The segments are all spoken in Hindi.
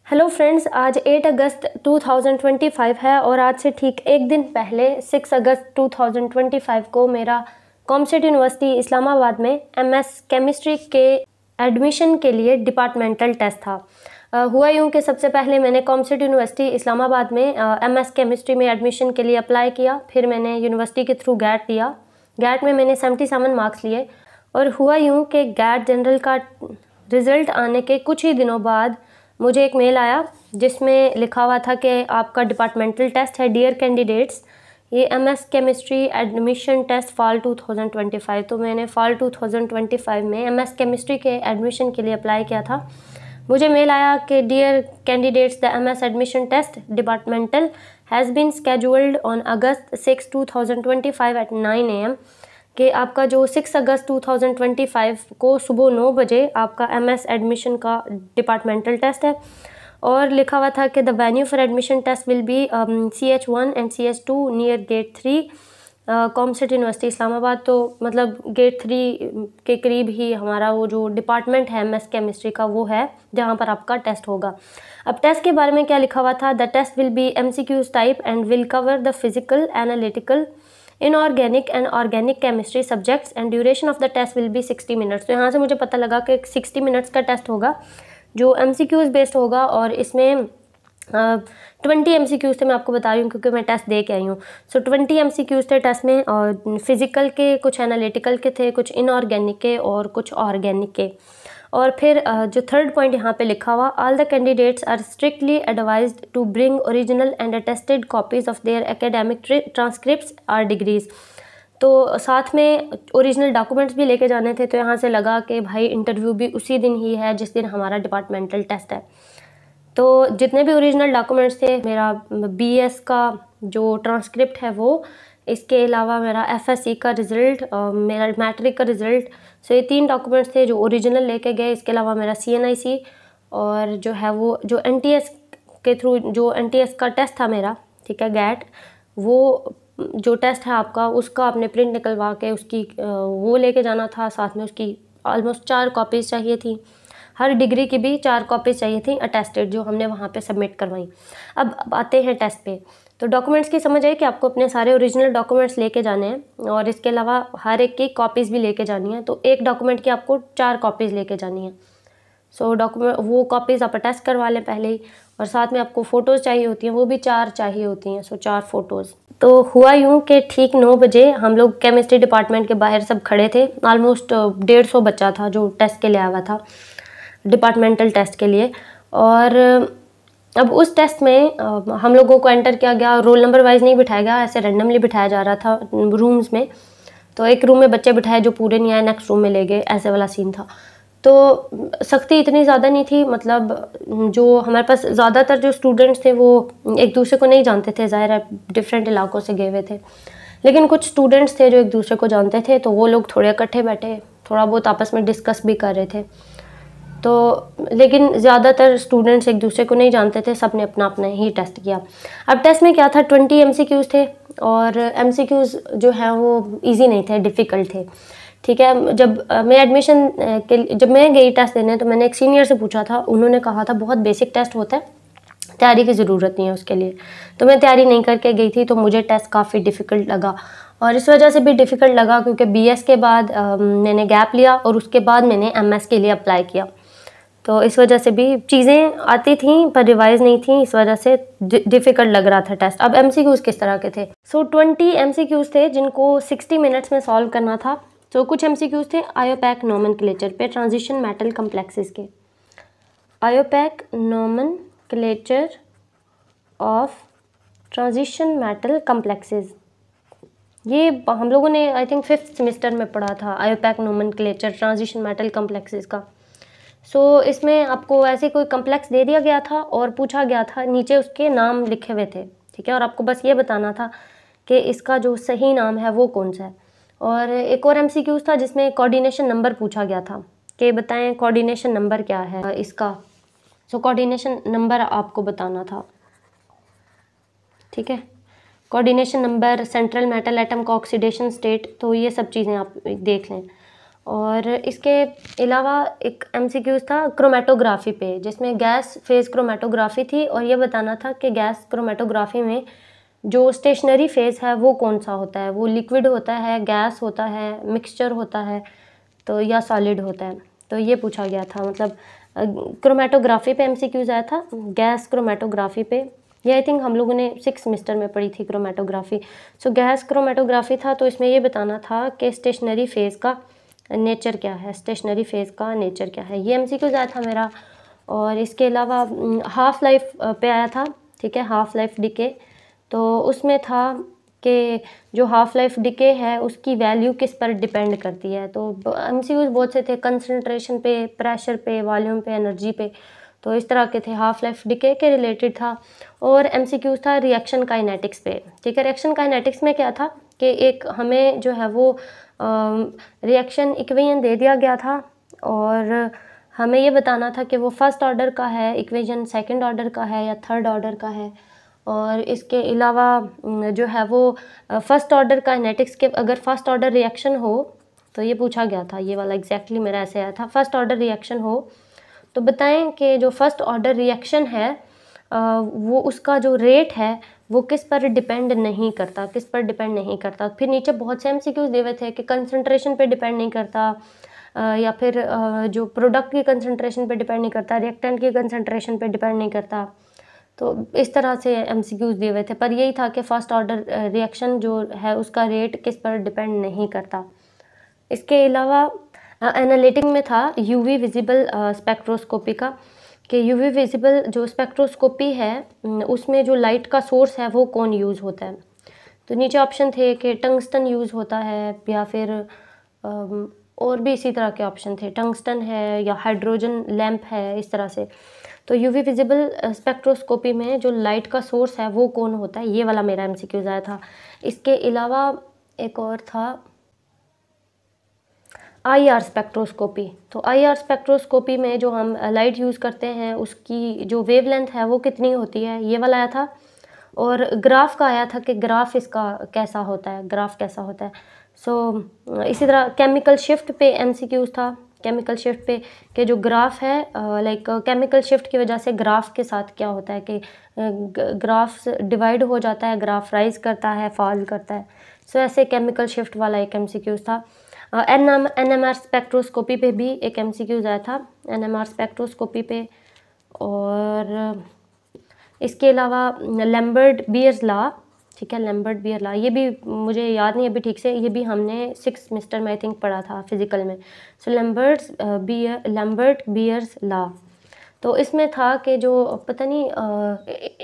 हेलो फ्रेंड्स, आज 8 अगस्त 2025 है और आज से ठीक एक दिन पहले 6 अगस्त 2025 को मेरा कॉमसेट यूनिवर्सिटी इस्लामाबाद में एमएस केमिस्ट्री के एडमिशन के लिए डिपार्टमेंटल टेस्ट था। हुआ यूँ कि सबसे पहले मैंने कॉमसेट यूनिवर्सिटी इस्लामाबाद में एमएस केमिस्ट्री में एडमिशन के लिए अप्लाई किया। फिर मैंने यूनिवर्सिटी के थ्रू गैट दिया। गैट में मैंने 77 मार्क्स लिए और हुआ यूँ कि गैट जनरल का रिज़ल्ट आने के कुछ ही दिनों बाद मुझे एक मेल आया जिसमें लिखा हुआ था कि आपका डिपार्टमेंटल टेस्ट है। डियर कैंडिडेट्स, ये MS chemistry admission test fall 2025। तो मैंने फॉल 2025 में एमएस केमिस्ट्री के एडमिशन के लिए अप्लाई किया था। मुझे मेल आया कि dear candidates, the MS admission test departmental has been scheduled on August 6, 2025 at 9 AM कि आपका जो 6 अगस्त 2025 को सुबह 9 बजे आपका एमएस एडमिशन का डिपार्टमेंटल टेस्ट है। और लिखा हुआ था कि the venue for admission test will be CH1 and CH2 near gate 3 COMSATS university Islamabad. तो मतलब गेट 3 के करीब ही हमारा वो जो डिपार्टमेंट है एमएस केमिस्ट्री का वो है जहाँ पर आपका टेस्ट होगा। अब टेस्ट के बारे में क्या लिखा हुआ था? The test will be MCQs type and will cover the physical, analytical, inorganic and organic chemistry subjects and duration of the test will be 60 minutes. तो यहाँ से मुझे पता लगा कि 60 मिनट्स का टेस्ट होगा जो MCQs बेस्ड होगा और इसमें 20 MCQs थे। मैं आपको बता रही हूँ क्योंकि मैं टेस्ट दे के आई हूँ। सो 20 MCQs थे टेस्ट में और फिज़िकल के, कुछ एनालिटिकल के थे, कुछ इनऑर्गेनिक के और कुछ ऑर्गेनिक के। और फिर जो थर्ड पॉइंट यहाँ पे लिखा हुआ, all the candidates are strictly advised to bring original and attested copies of their academic transcripts और डिग्रीज़। तो साथ में ओरिजिनल डॉक्यूमेंट्स भी लेके जाने थे। तो यहाँ से लगा कि भाई इंटरव्यू भी उसी दिन ही है जिस दिन हमारा डिपार्टमेंटल टेस्ट है। तो जितने भी ओरिजिनल डॉक्यूमेंट्स थे, मेरा BS का जो ट्रांसक्रिप्ट है वो, इसके अलावा मेरा FSC का रिज़ल्ट, मेरा मैट्रिक का रिज़ल्ट। सो ये 3 डॉक्यूमेंट्स थे जो ओरिजिनल लेके गए। इसके अलावा मेरा CNIC और जो है वो जो NTS के थ्रू जो NTS का टेस्ट था मेरा, ठीक है, गैट, वो जो टेस्ट है आपका उसका आपने प्रिंट निकलवा के उसकी वो लेके जाना था। साथ में उसकी ऑलमोस्ट 4 कॉपीज़ चाहिए थी। हर डिग्री की भी 4 कॉपीज़ चाहिए थी अटेस्टेड, जो हमने वहाँ पे सबमिट करवाई। अब आते हैं टेस्ट पे। तो डॉक्यूमेंट्स की समझ आई कि आपको अपने सारे ओरिजिनल डॉक्यूमेंट्स लेके जाने हैं और इसके अलावा हर एक की कॉपीज़ भी लेके जानी है। तो एक डॉक्यूमेंट की आपको 4 कॉपीज़ लेके जानी है। सो डॉक्यूमेंट वो कॉपीज़ आप अटैच करवा लें पहले ही। और साथ में आपको फ़ोटोज़ चाहिए होती हैं, वो भी 4 चाहिए होती हैं। सो 4 फ़ोटोज़। तो हुआ यूँ कि ठीक 9 बजे हम लोग केमिस्ट्री डिपार्टमेंट के बाहर सब खड़े थे। ऑलमोस्ट 150 बच्चा था जो टेस्ट के लिए आया हुआ था, डिपार्टमेंटल टेस्ट के लिए। और अब उस टेस्ट में हम लोगों को एंटर किया गया। रोल नंबर वाइज नहीं बिठाया गया, ऐसे रैंडमली बिठाया जा रहा था रूम्स में। तो एक रूम में बच्चे बिठाए जो पूरे नहीं आए, नेक्स्ट रूम में ले गए, ऐसे वाला सीन था। तो सख्ती इतनी ज़्यादा नहीं थी, मतलब जो हमारे पास ज़्यादातर जो स्टूडेंट्स थे वो एक दूसरे को नहीं जानते थे, ज़ाहिर है डिफरेंट इलाकों से गए हुए थे। लेकिन कुछ स्टूडेंट्स थे जो एक दूसरे को जानते थे, तो वो लोग थोड़े इकट्ठे बैठे, थोड़ा बहुत आपस में डिस्कस भी कर रहे थे। तो लेकिन ज़्यादातर स्टूडेंट्स एक दूसरे को नहीं जानते थे, सब ने अपना अपना ही टेस्ट किया। अब टेस्ट में क्या था, 20 MCQs थे और MCQs जो हैं वो इजी नहीं थे, डिफ़िकल्ट थे, ठीक है। जब मैं गई टेस्ट देने तो मैंने एक सीनियर से पूछा था, उन्होंने कहा था बहुत बेसिक टेस्ट होता है, तैयारी की ज़रूरत नहीं है उसके लिए। तो मैं तैयारी नहीं करके गई थी, तो मुझे टेस्ट काफ़ी डिफ़िकल्ट लगा। और इस वजह से भी डिफ़िकल्ट लगा क्योंकि BS के बाद मैंने गैप लिया और उसके बाद मैंने MS के लिए अप्लाई किया। तो इस वजह से भी चीज़ें आती थीं पर रिवाइज़ नहीं थी, इस वजह से डिफ़िकल्ट लग रहा था टेस्ट। अब MCQs किस तरह के थे? सो 20 MCQs थे जिनको 60 मिनट्स में सॉल्व करना था। तो कुछ MCQs थे आयोपैक नोमेनक्लेचर पे, ट्रांजिशन मेटल कम्प्लेक्सेस के। IUPAC nomenclature of transition metal complexes, ये हम लोगों ने आई थिंक 5th सेमेस्टर में पढ़ा था, IUPAC nomenclature transition metal complexes का। सो इसमें आपको ऐसे कोई कम्प्लेक्स दे दिया गया था और पूछा गया था, नीचे उसके नाम लिखे हुए थे, ठीक है, और आपको बस ये बताना था कि इसका जो सही नाम है वो कौन सा है। और एक और MCQs था जिसमें कोऑर्डिनेशन नंबर पूछा गया था कि बताएं कोऑर्डिनेशन नंबर क्या है इसका। सो कोऑर्डिनेशन नंबर आपको बताना था, ठीक है, coordination number, central metal atom का ऑक्सीडेशन स्टेट, तो ये सब चीज़ें आप देख लें। और इसके अलावा एक MCQs था क्रोमेटोग्राफी पे, जिसमें गैस फेज़ क्रोमेटोग्राफी थी और ये बताना था कि गैस क्रोमेटोग्राफी में जो स्टेशनरी फेज़ है वो कौन सा होता है, वो लिक्विड होता है, गैस होता है, मिक्सचर होता है, तो या सॉलिड होता है। तो ये पूछा गया था, मतलब क्रोमेटोग्राफी पे MCQs आया था, गैस क्रोमेटोग्राफी पे। ये आई थिंक हम लोगों ने 6 सेमेस्टर में पढ़ी थी क्रोमेटोग्राफी। सो गैस क्रोमेटोग्राफी था, तो इसमें ये बताना था कि स्टेशनरी फेज़ का नेचर क्या है, स्टेशनरी फेज़ का नेचर क्या है, ये MCQs आया था मेरा। और इसके अलावा हाफ़ लाइफ पे आया था, ठीक है, हाफ़ लाइफ डिके। तो उसमें था कि जो हाफ़ लाइफ डिके है उसकी वैल्यू किस पर डिपेंड करती है। तो MCQs बहुत से थे, कंसंट्रेशन पे, प्रेशर पे, वॉल्यूम पे, एनर्जी पे, तो इस तरह के थे। हाफ़ लाइफ डिके के रिलेटेड था। और MCQs था रिएक्शन काइनेटिक्स पे, ठीक है। रिएक्शन काइनेटिक्स में क्या था कि एक हमें जो है वो रिएक्शन इक्वेशन दे दिया गया था और हमें ये बताना था कि वो फर्स्ट ऑर्डर का है इक्वेशन, सेकंड ऑर्डर का है या थर्ड ऑर्डर का है। और इसके अलावा जो है वो फर्स्ट ऑर्डर काइनेटिक्स के अगर फर्स्ट ऑर्डर रिएक्शन हो, तो ये पूछा गया था, ये वाला एग्जैक्टली मेरा ऐसे आया था, फर्स्ट ऑर्डर रिएक्शन हो तो बताएं कि जो फर्स्ट ऑर्डर रिएक्शन है वो उसका जो रेट है वो किस पर डिपेंड नहीं करता, किस पर डिपेंड नहीं करता। फिर नीचे बहुत से MCQs दिए हुए थे कि कंसंट्रेशन पे डिपेंड नहीं करता, या फिर जो प्रोडक्ट की कंसंट्रेशन पे डिपेंड नहीं करता, रिएक्टेंट की कंसंट्रेशन पे डिपेंड नहीं करता। तो इस तरह से MCQs दिए हुए थे, पर यही था कि फ़र्स्ट ऑर्डर रिएक्शन जो है उसका रेट किस पर डिपेंड नहीं करता। इसके अलावा एनालिटिक में था UV विजिबल स्पेक्ट्रोस्कोपी का, कि UV विजिबल जो स्पेक्ट्रोस्कोपी है उसमें जो लाइट का सोर्स है वो कौन यूज़ होता है। तो नीचे ऑप्शन थे कि टंगस्टन यूज़ होता है या फिर और भी इसी तरह के ऑप्शन थे, टंगस्टन है या हाइड्रोजन लैंप है, इस तरह से। तो UV विजिबल स्पेक्ट्रोस्कोपी में जो लाइट का सोर्स है वो कौन होता है, ये वाला मेरा MCQs आया था। इसके अलावा एक और था IR स्पेक्ट्रोस्कोपी। तो IR स्पेक्ट्रोस्कोपी में जो हम लाइट यूज़ करते हैं उसकी जो वेवलेंथ है वो कितनी होती है, ये वाला आया था। और ग्राफ का आया था कि ग्राफ इसका कैसा होता है, ग्राफ कैसा होता है। इसी तरह केमिकल शिफ्ट पे MCQs था, केमिकल शिफ्ट पे कि जो ग्राफ है लाइक केमिकल शिफ्ट की वजह से ग्राफ के साथ क्या होता है कि ग्राफ डिवाइड हो जाता है, ग्राफ राइज करता है, फॉल करता है। ऐसे केमिकल शिफ्ट वाला एक MCQs था। NMR स्पेक्ट्रोस्कोपी पे भी एक MCQs आया था, NMR स्पेक्ट्रोस्कोपी पे। और इसके अलावा लैम्बर्ट बियर्स लॉ, ठीक है, लैम्बर्ट बियर लॉ, ये भी मुझे याद नहीं अभी ठीक से, ये भी हमने 6 सेमेस्टर में आई थिंक पढ़ा था फिज़िकल में। लैम्बर्ट बियर्स लॉ, तो इसमें था कि जो पता नहीं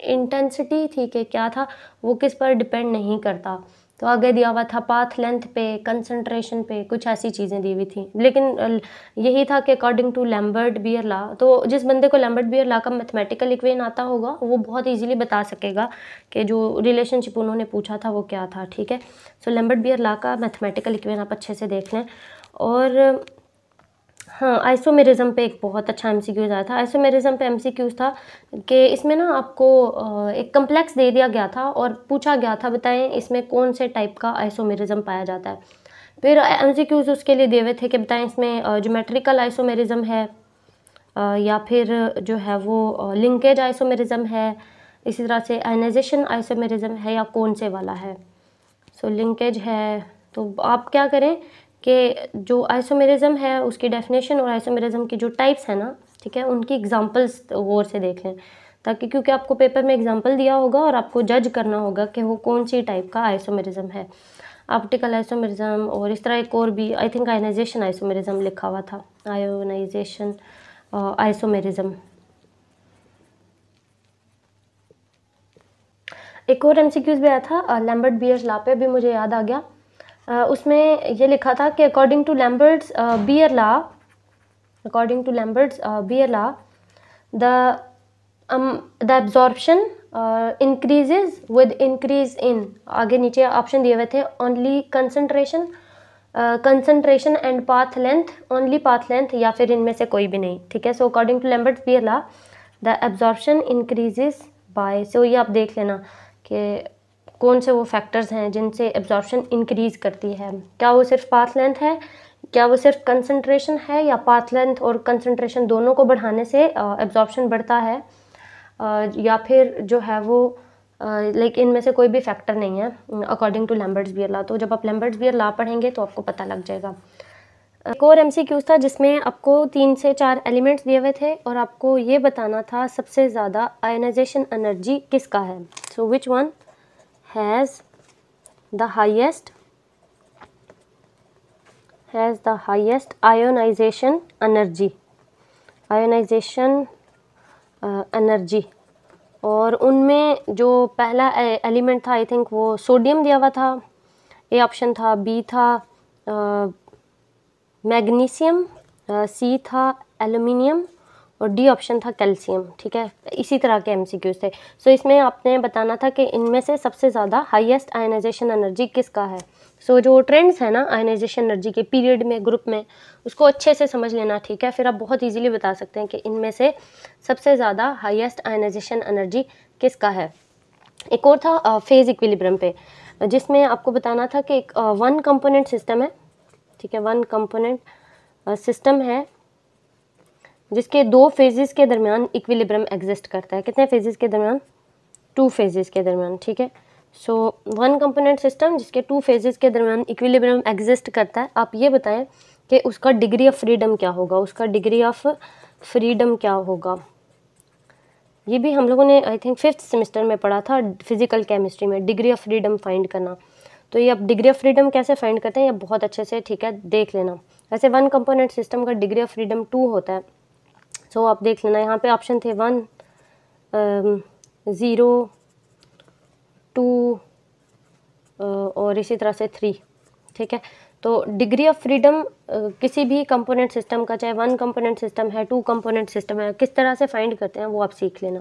इंटेंसिटी थी कि क्या था, वो किस पर डिपेंड नहीं करता। तो आगे दिया हुआ था पाथ लेंथ पे, कंसंट्रेशन पे, कुछ ऐसी चीज़ें दी हुई थी। लेकिन यही था कि according to Lambert Beer law, तो जिस बंदे को लैम्बर्ट बियर लॉ का मैथमेटिकल इक्वेशन आता होगा वो बहुत इजीली बता सकेगा कि जो रिलेशनशिप उन्होंने पूछा था वो क्या था, ठीक है। लैम्बर्ट बियर लॉ का मैथमेटिकल इक्वेशन आप अच्छे से देख लें। और हाँ, आइसोमेरिज्म पे एक बहुत अच्छा MCQs आया था। आइसोमेरिज्म पे MCQs था कि इसमें ना आपको एक कम्प्लेक्स दे दिया गया था और पूछा गया था बताएं इसमें कौन से टाइप का आइसोमेरिज्म पाया जाता है। फिर MCQs उसके लिए दिए हुए थे कि बताएं इसमें ज्योमेट्रिकल आइसोमेरिज्म है या फिर जो है वो लिंकेज आइसोमेरिज्म है, इसी तरह से आयनाइजेशन आइसोमेरिज्म है या कौन से वाला है। लिंकेज है, तो आप क्या करें कि जो आइसोमेरिज्म है उसकी डेफिनेशन और आइसोमेरिज्म की जो टाइप्स है ना, ठीक है, उनकी एग्जांपल्स गौर से देख लें, ताकि क्योंकि आपको पेपर में एग्जांपल दिया होगा और आपको जज करना होगा कि वो कौन सी टाइप का आइसोमेरिज्म है। ऑप्टिकल आइसोमेरिज्म और इस तरह एक और भी आई थिंक आयनाइजेशन आइसोमेरिज्म लिखा हुआ था, आयोनाइजेशन आइसोमेरिज्म। एक और MCQs भी आया था लैम्बर्ट बियर्स लॉ पे, भी मुझे याद आ गया। उसमें ये लिखा था कि according to Lambert's Beer law, the absorption increases with increase in, आगे नीचे ऑप्शन दिए हुए थे, only concentration and path length, only path length या फिर इनमें से कोई भी नहीं, ठीक है। According to Lambert's Beer law the absorption increases by, ये आप देख लेना कि कौन से वो फैक्टर्स हैं जिनसे एब्जॉर्प्शन इंक्रीज़ करती है, क्या वो सिर्फ पाथ लेंथ है क्या वो सिर्फ कंसंट्रेशन है या पाथ लेंथ और कंसंट्रेशन दोनों को बढ़ाने से एब्जॉर्प्शन बढ़ता है, या फिर जो है वो लाइक इनमें से कोई भी फैक्टर नहीं है अकॉर्डिंग टू लैम्बर्ट्स-बियर लॉ। तो जब आप लैम्बर्ट्स-बियर लॉ पढ़ेंगे तो आपको पता लग जाएगा। एक और एमसीक्यूज था जिसमें आपको 3 से 4 एलिमेंट्स दिए हुए थे और आपको ये बताना था सबसे ज़्यादा आयनाइजेशन एनर्जी किसका है। So which one has the highest ionisation energy. और उनमें जो पहला एलिमेंट था आई थिंक वो सोडियम दिया हुआ था, ए ऑप्शन था, बी था मैग्नीशियम, सी था एल्युमिनियम और डी ऑप्शन था कैल्शियम। ठीक है, इसी तरह के एमसीक्यूज थे। सो इसमें आपने बताना था कि इनमें से सबसे ज़्यादा हाईएस्ट आयनाइजेशन एनर्जी किसका है। सो जो ट्रेंड्स है ना आयनाइजेशन एनर्जी के पीरियड में, ग्रुप में, उसको अच्छे से समझ लेना। ठीक है, फिर आप बहुत इजीली बता सकते हैं कि इनमें से सबसे ज़्यादा हाईएस्ट आयनाइजेशन एनर्जी किसका है। एक और था फेज इक्विलिब्रियम पे, जिसमें आपको बताना था कि एक वन कंपोनेंट सिस्टम है। ठीक है, वन कंपोनेंट सिस्टम है जिसके 2 फेजेस के दरमियान इक्विलिब्रियम एग्जिस्ट करता है। कितने फेजेस के दरमियान? 2 फेजेस के दरमियान। ठीक है, सो वन कंपोनेंट सिस्टम जिसके 2 फेजेस के दरमियान इक्विलिब्रियम एग्जिस्ट करता है। आप ये बताएं कि उसका डिग्री ऑफ फ्रीडम क्या होगा, उसका डिग्री ऑफ फ्रीडम क्या होगा। ये भी हम लोगों ने आई थिंक 5th सेमेस्टर में पढ़ा था फिजिकल केमिस्ट्री में, डिग्री ऑफ फ्रीडम फाइंड करना। तो ये अब डिग्री ऑफ फ्रीडम कैसे फाइंड करते हैं ये बहुत अच्छे से, ठीक है, देख लेना। वैसे वन कंपोनेंट सिस्टम का डिग्री ऑफ फ्रीडम 2 होता है। सो आप देख लेना, यहाँ पे ऑप्शन थे 1, 0, 2 और इसी तरह से 3। ठीक है, तो डिग्री ऑफ फ्रीडम किसी भी कंपोनेंट सिस्टम का, चाहे वन कंपोनेंट सिस्टम है, 2 कंपोनेंट सिस्टम है, किस तरह से फाइंड करते हैं वो आप सीख लेना।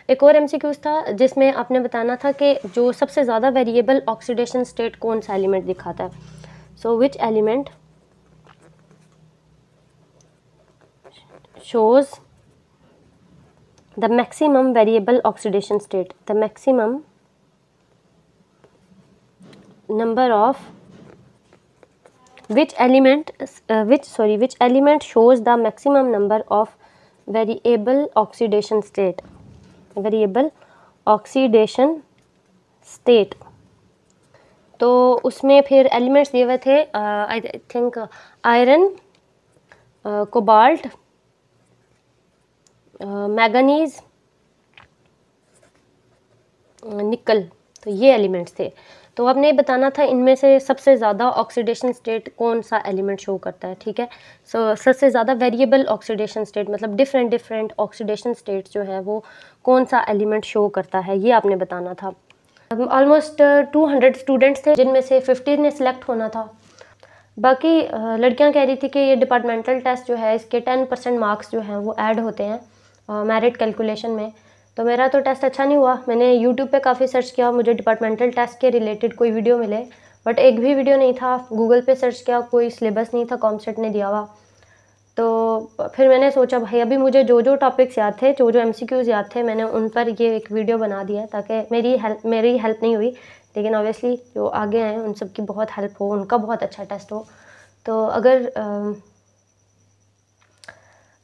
एक और एमसीक्यूज था जिसमें आपने बताना था कि जो सबसे ज़्यादा वेरिएबल ऑक्सीडेशन स्टेट कौन सा एलिमेंट दिखाता है। So which element shows the maximum variable oxidation state, the maximum number of which element shows the maximum number of variable oxidation state, तो उसमें फिर एलिमेंट्स दिए हुए थे I think iron, cobalt, manganese, निकल। तो ये एलिमेंट्स थे। तो आपने बताना था इनमें से सबसे ज़्यादा ऑक्सीडेशन स्टेट कौन सा एलिमेंट शो करता है। ठीक है, सो सबसे ज़्यादा वेरिएबल ऑक्सीडेशन स्टेट मतलब डिफरेंट ऑक्सीडेशन स्टेट्स जो है वो कौन सा एलिमेंट शो करता है, ये आपने बताना था। ऑलमोस्ट 200 स्टूडेंट्स थे जिनमें से 50 ने सिलेक्ट होना था। बाकी लड़कियां कह रही थी कि ये डिपार्टमेंटल टेस्ट जो है इसके 10% मार्क्स जो हैं वो ऐड होते हैं मेरिट कैलकुलेशन में। तो मेरा तो टेस्ट अच्छा नहीं हुआ। मैंने यूट्यूब पे काफ़ी सर्च किया, मुझे डिपार्टमेंटल टेस्ट के रिलेटेड कोई वीडियो मिले, बट एक भी वीडियो नहीं था। गूगल पे सर्च किया, कोई सिलेबस नहीं था कॉमसेट ने दिया हुआ। तो फिर मैंने सोचा भाई अभी मुझे जो टॉपिक्स याद थे, जो एमसीक्यूज़ याद थे, मैंने उन पर ये एक वीडियो बना दिया ताकि मेरी हेल्प नहीं हुई, लेकिन ऑब्वियसली जो आगे हैं उन सब की बहुत हेल्प हो, उनका बहुत अच्छा टेस्ट हो। तो अगर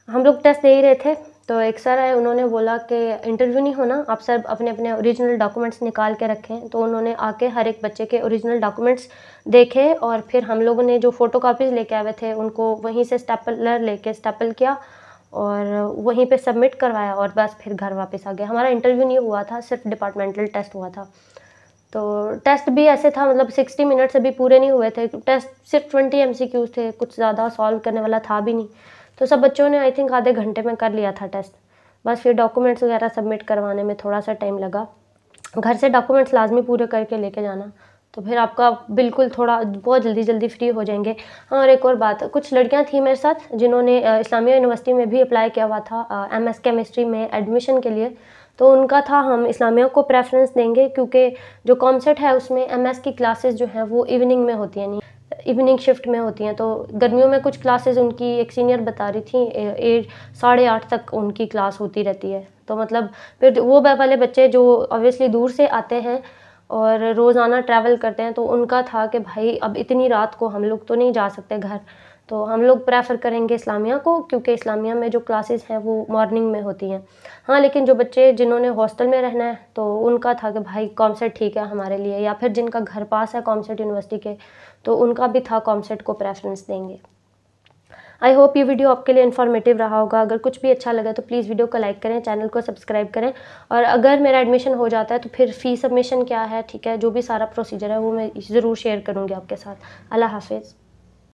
हम लोग टेस्ट दे ही रहे थे तो एक सर आए, उन्होंने बोला कि इंटरव्यू नहीं होना, आप सब अपने अपने ओरिजिनल डॉक्यूमेंट्स निकाल के रखें। तो उन्होंने आके हर एक बच्चे के ओरिजिनल डॉक्यूमेंट्स देखे और फिर हम लोगों ने जो फ़ोटो कापीज़ लेके आए थे उनको वहीं से स्टेपलर लेके स्टेपल किया और वहीं पे सबमिट करवाया और बस फिर घर वापस आ गया। हमारा इंटरव्यू नहीं हुआ था, सिर्फ डिपार्टमेंटल टेस्ट हुआ था। तो टेस्ट भी ऐसे था, मतलब 60 मिनट्स अभी पूरे नहीं हुए थे। टेस्ट सिर्फ 20 MCQs थे, कुछ ज़्यादा सॉल्व करने वाला था भी नहीं। तो सब बच्चों ने आई थिंक आधे घंटे में कर लिया था टेस्ट। बस फिर डॉक्यूमेंट्स वगैरह सबमिट करवाने में थोड़ा सा टाइम लगा। घर से डॉक्यूमेंट्स लाजमी पूरे करके लेके जाना, तो फिर आपका बिल्कुल थोड़ा बहुत जल्दी फ्री हो जाएंगे। हाँ, और एक और बात, कुछ लड़कियां थी मेरे साथ जिन्होंने इस्लामिया यूनिवर्सिटी में भी अप्लाई किया हुआ था MS केमिस्ट्री में एडमिशन के लिए। तो उनका था हम इस्लामिया को प्रेफरेंस देंगे क्योंकि जो कॉमसेट है उसमें MS की क्लासेस जो हैं वो इवनिंग में होती हैं, नहीं इवनिंग शिफ्ट में होती हैं। तो गर्मियों में कुछ क्लासेस उनकी एक सीनियर बता रही थी 8:30 तक उनकी क्लास होती रहती है। तो मतलब फिर वो वाले बच्चे जो ऑब्वियसली दूर से आते हैं और रोज़ाना ट्रैवल करते हैं, तो उनका था कि भाई अब इतनी रात को हम लोग तो नहीं जा सकते घर, तो हम लोग प्रेफर करेंगे इस्लामिया को, क्योंकि इस्लामिया में जो क्लासेस हैं वो मॉर्निंग में होती हैं। हाँ, लेकिन जो बच्चे जिन्होंने हॉस्टल में रहना है तो उनका था कि भाई कॉमसेट ठीक है हमारे लिए, या फिर जिनका घर पास है कॉमसेट यूनिवर्सिटी के, तो उनका भी था कॉमसेट को प्रेफरेंस देंगे। आई होप ये वीडियो आपके लिए इन्फॉर्मेटिव रहा होगा। अगर कुछ भी अच्छा लगा तो प्लीज़ वीडियो को लाइक करें, चैनल को सब्सक्राइब करें, और अगर मेरा एडमिशन हो जाता है तो फिर फ़ी सबमिशन क्या है, ठीक है, जो भी सारा प्रोसीजर है वो मैं ज़रूर शेयर करूँगी आपके साथ। अल्लाह हाफिज़।